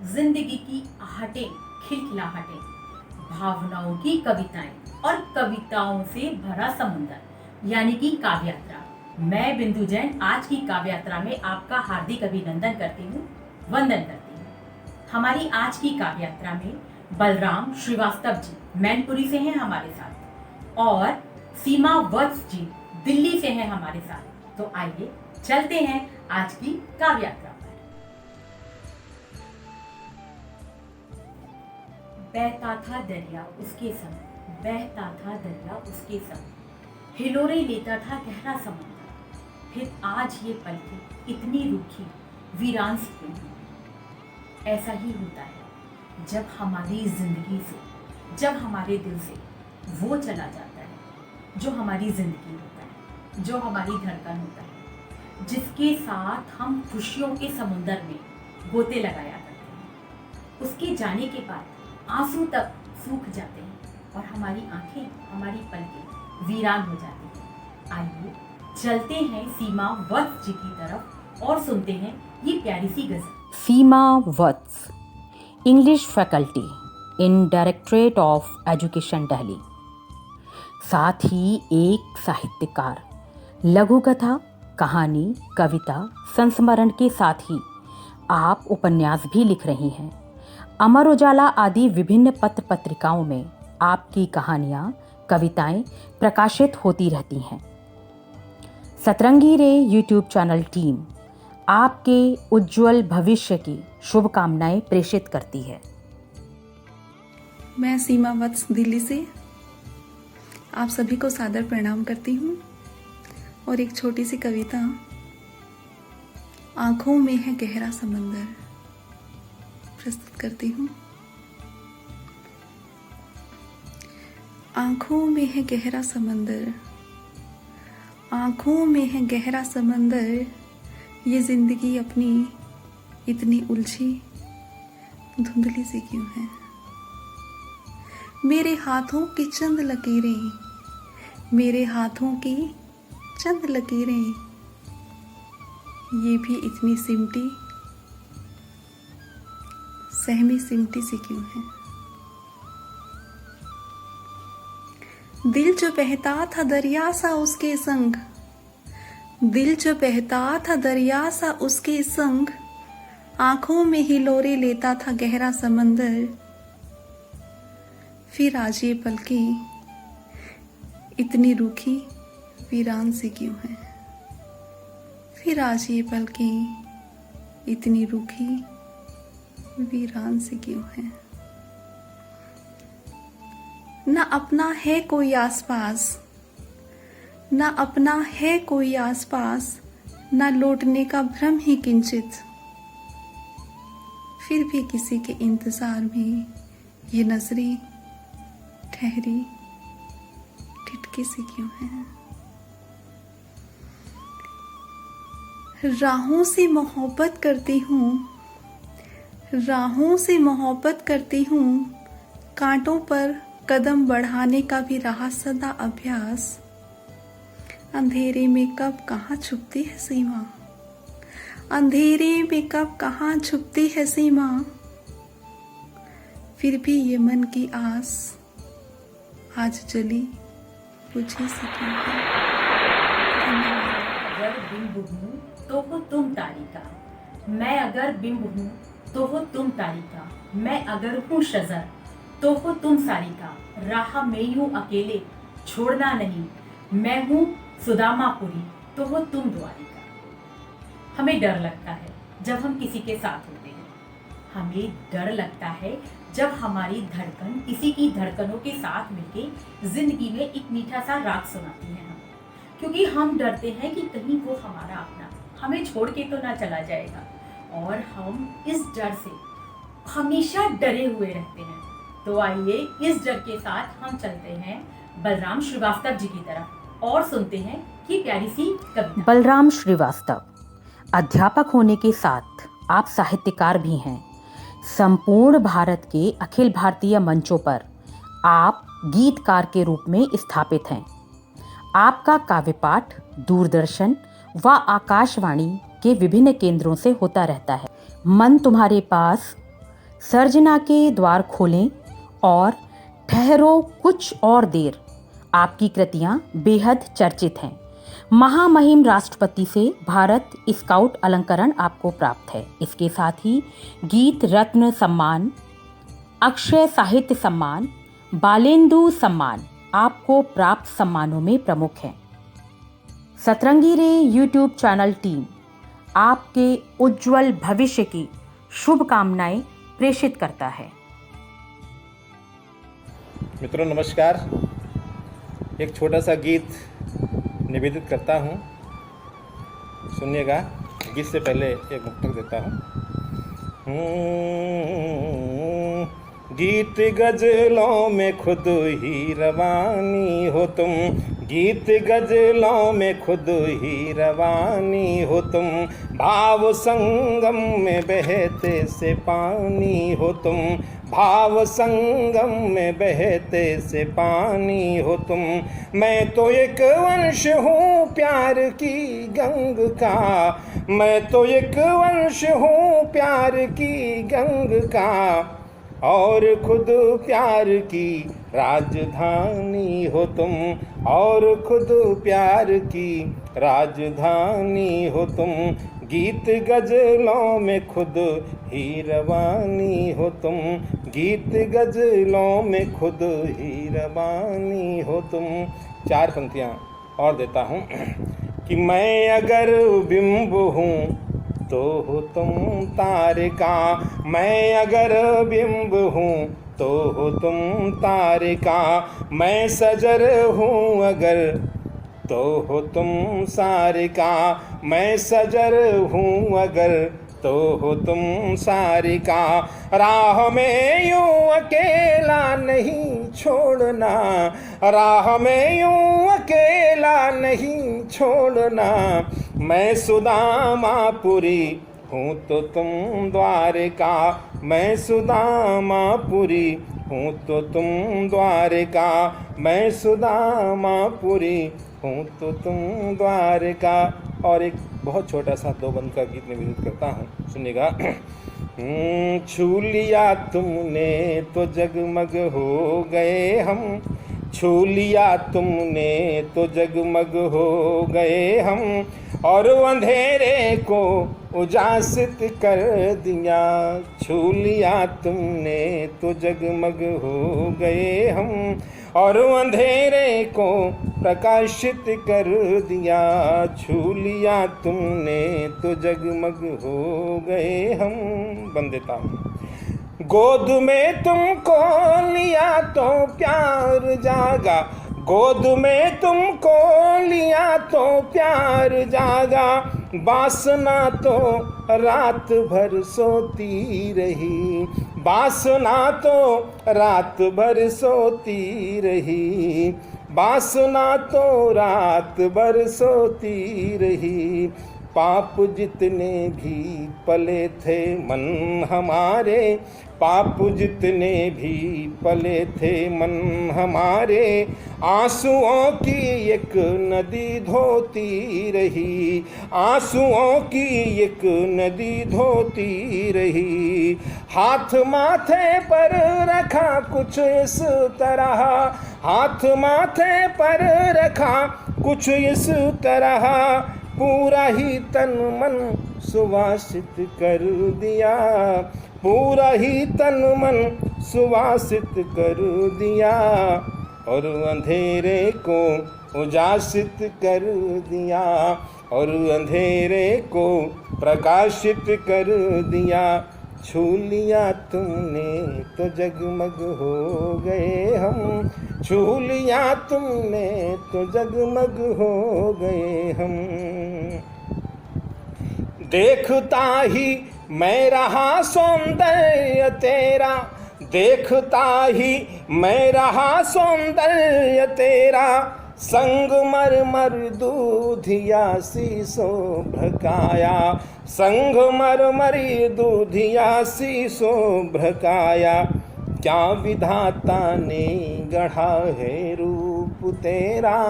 जिंदगी की आहटें, खिलखिलाहटें, भावनाओं की कविताएं और कविताओं से भरा समुंदर यानी कि काव्य यात्रा। मैं बिंदु जैन आज की काव्य यात्रा में आपका हार्दिक अभिनंदन करती हूँ, वंदन करती हूँ। हमारी आज की काव्य यात्रा में बलराम श्रीवास्तव जी मैनपुरी से हैं हमारे साथ और सीमा वत्स जी दिल्ली से हैं हमारे साथ। तो आइए चलते हैं आज की काव्य यात्रा पर। बहता था दरिया उसके संग, बहता था दरिया उसके संग, हिलोरे लेता था गहरा समुद्र। फिर आज ये पलकें इतनी रूखी वीरान सी क्यों हैं? ऐसा ही होता है जब हमारी जिंदगी से, जब हमारे दिल से वो चला जाता है जो हमारी जिंदगी होता है, जो हमारी धड़कन होता है, जिसके साथ हम खुशियों के समुंदर में गोते लगाया करते हैं। उसके जाने के बाद आंसू तक सूख जाते हैं और हमारी आंखें, हमारी पलकें वीरान हो जाती हैं। आइए चलते हैं सीमा वत्स जी की तरफ और सुनते हैं ये प्यारी सी गजल। Seema Vats, English faculty in directorate of education Delhi, साथ ही एक साहित्यकार, लघु कथा, कहानी, कविता, संस्मरण के साथ ही आप उपन्यास भी लिख रही हैं। अमर उजाला आदि विभिन्न पत्र पत्रिकाओं में आपकी कहानियाँ, कविताएं प्रकाशित होती रहती हैं। सतरंगी रे यूट्यूब चैनल टीम आपके उज्जवल भविष्य की शुभकामनाएं प्रेषित करती है। मैं सीमा वत्स दिल्ली से आप सभी को सादर प्रणाम करती हूँ और एक छोटी सी कविता, आँखों में है गहरा समंदर, प्रस्तुत करती हूँ। आँखों में है गहरा समंदर, आँखों में है गहरा समंदर, ये जिंदगी अपनी इतनी उलझी धुंधली सी क्यों है? मेरे हाथों की चंद लकीरें, मेरे हाथों की चंद लकीरें, ये भी इतनी सिमटी सहमी सिमटी सी क्यों है? दिल जो बहता था दरिया सा उसके संग, दिल जो बहता था दरिया सा उसके संग, आंखों में हिलोरे लेता था गहरा समंदर। फिर आज ये पलकें इतनी रूखी वीरान सी क्यों है? फिर आज ये पलकें इतनी रूखी वीरान सी क्यों है? ना अपना है कोई आसपास, ना अपना है कोई आसपास, ना लौटने का भ्रम ही किंचित, फिर भी किसी के इंतजार में ये नजरें ठहरी ठिठकी सी क्यों है? राहों से मोहब्बत करती हूँ, राहों से मोहब्बत करती हूँ, कांटों पर कदम बढ़ाने का भी रहा सदा अभ्यास। अंधेरे में कब कहाँ छुपती है सीमा, अंधेरे में कब कहाँ छुपती है सीमा, फिर भी ये मन की आस आज जली बुझी सी क्यों है? अगर बिंब हूँ तो हो तुम तारिका, मैं अगर बिंब हूँ तो हो तुम तारिका, मैं अगर हूँ शजर तो हो तुम सारिका, राह में यूं अकेले छोड़ना नहीं, मैं हूँ सुदामापुरी तो हो तुम द्वारिका। हमें डर लगता है जब हम किसी के साथ होते हैं, हमें डर लगता है जब हमारी धड़कन किसी की धड़कनों के साथ मिलके जिंदगी में एक मीठा सा राग सुनाती है हम, क्योंकि हम डरते हैं कि कहीं वो हमारा अपना हमें छोड़ के तो ना चला जाएगा, और हम इस डर से हमेशा डरे हुए रहते हैं। तो आइए इस डर के साथ हम चलते हैं बलराम श्रीवास्तव जी की तरफ और सुनते हैं कि प्यारी सी कविता। बलराम श्रीवास्तव, अध्यापक होने के साथ आप साहित्यकार भी हैं। संपूर्ण भारत के अखिल भारतीय मंचों पर आप गीतकार के रूप में स्थापित हैं। आपका काव्य पाठ दूरदर्शन व आकाशवाणी के विभिन्न केंद्रों से होता रहता है। मन तुम्हारे पास सर्जना के द्वार खोलें और ठहरो कुछ और देर। आपकी कृतियां बेहद चर्चित हैं। महामहिम राष्ट्रपति से भारत स्काउट अलंकरण आपको प्राप्त है। इसके साथ ही गीत रत्न सम्मान, अक्षय साहित्य सम्मान, बालेंदु सम्मान आपको प्राप्त सम्मानों में प्रमुख हैं। सतरंगी रे यूट्यूब चैनल टीम आपके उज्जवल भविष्य की शुभकामनाएं प्रेषित करता है। मित्रों नमस्कार। एक छोटा सा गीत निवेदित करता हूँ, सुनिएगा। गीत से पहले एक मुक्तक देता हूँ। गीत गजलों में खुद ही रवानी हो तुम, गीत गजलों में खुद ही रवानी हो तुम, भाव संगम में बहते से पानी हो तुम, भाव संगम में बहते से पानी हो तुम। मैं तो एक वंश हूँ प्यार की गंग का, मैं तो एक वंश हूँ प्यार की गंग का, और खुद प्यार की राजधानी हो तुम, और खुद प्यार की राजधानी हो तुम। गीत गजलों में खुद ही रवानी हो तुम, गीत गजलों में खुद ही रवानी हो तुम। 4 पंक्तियाँ और देता हूँ कि मैं अगर बिंब हूँ तो हो तुम तारिका, मैं अगर बिंब हूँ तो हो तुम तारिका, मैं सजर हूँ अगर तो हो तुम सारिका, मैं सजर हूँ अगर तो हो तुम सारिका। राह में यूं अकेला नहीं छोड़ना, राह में यूं अकेला नहीं छोड़ना, मैं सुदामापुरी हूँ तो तुम द्वारिका, मैं सुदामापुरी हूँ तो तुम द्वारिका, मैं सुदामापुरी हूँ तो तुम द्वारिका। और एक बहुत छोटा सा 2 बंद का गीत निवेदित करता हूँ, सुनिएगा। छू लिया तुमने तो जगमग हो गए हम, छू लिया तुमने तो जगमग हो गए हम, और अंधेरे को उजासित कर दिया। छू लिया तुमने तो जगमग हो गए हम, और अंधेरे को प्रकाशित कर दिया। छू लिया तुमने तो जगमग हो गए हम। बंद देता हूँ। गोद में तुमको लिया तो प्यार जागा, गोद में तुमको लिया तो प्यार जागा, वासना तो रात भर सोती रही, वासना तो रात भर सोती रही, वासना तो रात भर सोती रही। पाप जितने भी पले थे मन हमारे, पाप जितने भी पले थे मन हमारे, आंसुओं की एक नदी धोती रही, आंसुओं की एक नदी धोती रही। हाथ माथे पर रखा कुछ इस तरह, हाथ माथे पर रखा कुछ इस तरह, पूरा ही तन मन सुवासित कर दिया, पूरा ही तन मन सुवासित कर दिया, और अंधेरे को उजासित कर दिया, और अंधेरे को प्रकाशित कर दिया। छू लिया तुमने तो जगमग हो गए हम, छू लिया तुमने तो जगमग हो गए हम। देखता ही मैं रहा सौंदर्य तेरा, देखता ही मैं रहा सौंदर्य तेरा, संगमरमर दूधिया सी शोभकाया, संगमरमरी दूधिया सी शोभकाया। क्या विधाता ने गढ़ा है रूप तेरा,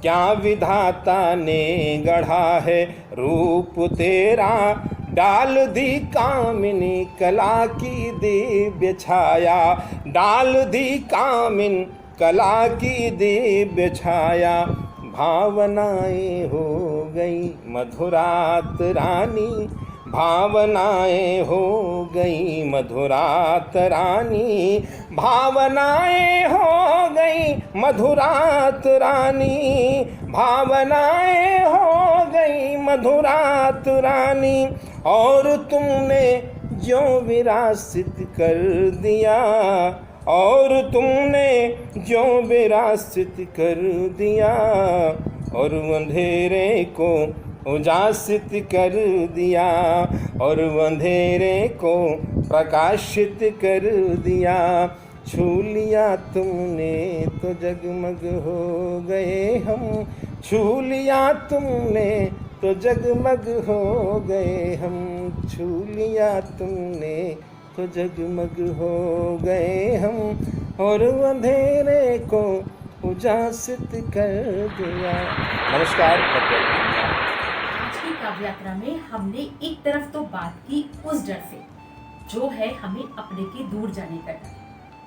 क्या विधाता ने गढ़ा है रूप तेरा, डाल दी कामिनी कला की दिव्य छाया, डाल दी कामिन कला की दिव्य छाया, भावनाएं हो गई मधुरात रानी, भावनाएं हो गई मधुरात रानी, भावनाएं हो गई मधुरात रानी, भावनाएं हो गई मधुरात रानी। और तुमने जो विरासत कर दिया, और तुमने जो विरासत कर दिया, और अंधेरे को उजासित कर दिया, और अंधेरे को प्रकाशित कर दिया। छू लिया तुमने तो जगमग हो गए हम, छू लिया तुमने तो जगमग हो गए हम, छू लिया तुमने तो जगमग हो गए हम, और अंधेरे को उजासित कर दिया। नमस्कार। आज की काव्य यात्रा में हमने एक तरफ तो बात की उस डर से जो है हमें अपने के दूर जाने का डर,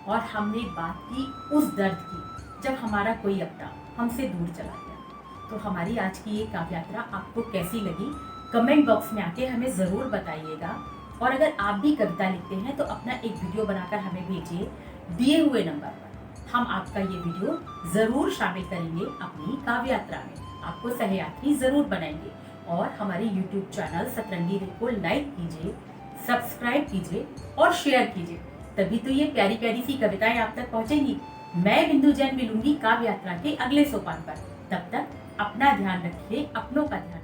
और हमने बात की उस दर्द की जब हमारा कोई अपना हमसे दूर चला गया। तो हमारी आज की ये काव्य यात्रा आपको कैसी लगी कमेंट बॉक्स में आके हमें ज़रूर बताइएगा। और अगर आप भी कविता लिखते हैं तो अपना एक वीडियो बनाकर हमें भेजिए दिए हुए नंबर पर। हम आपका ये वीडियो ज़रूर शामिल करेंगे अपनी काव्य यात्रा में, आपको सहयात्री ज़रूर बनाएंगे। और हमारे YouTube चैनल सतरंगी रे को लाइक कीजिए, सब्सक्राइब कीजिए और शेयर कीजिए, तभी तो ये प्यारी प्यारी सी कविताएं आप तक पहुंचेंगी। मैं बिंदु जैन मिलूंगी काव्य यात्रा के अगले सोपान पर। तब तक अपना ध्यान रखिए, अपनों का ध्यान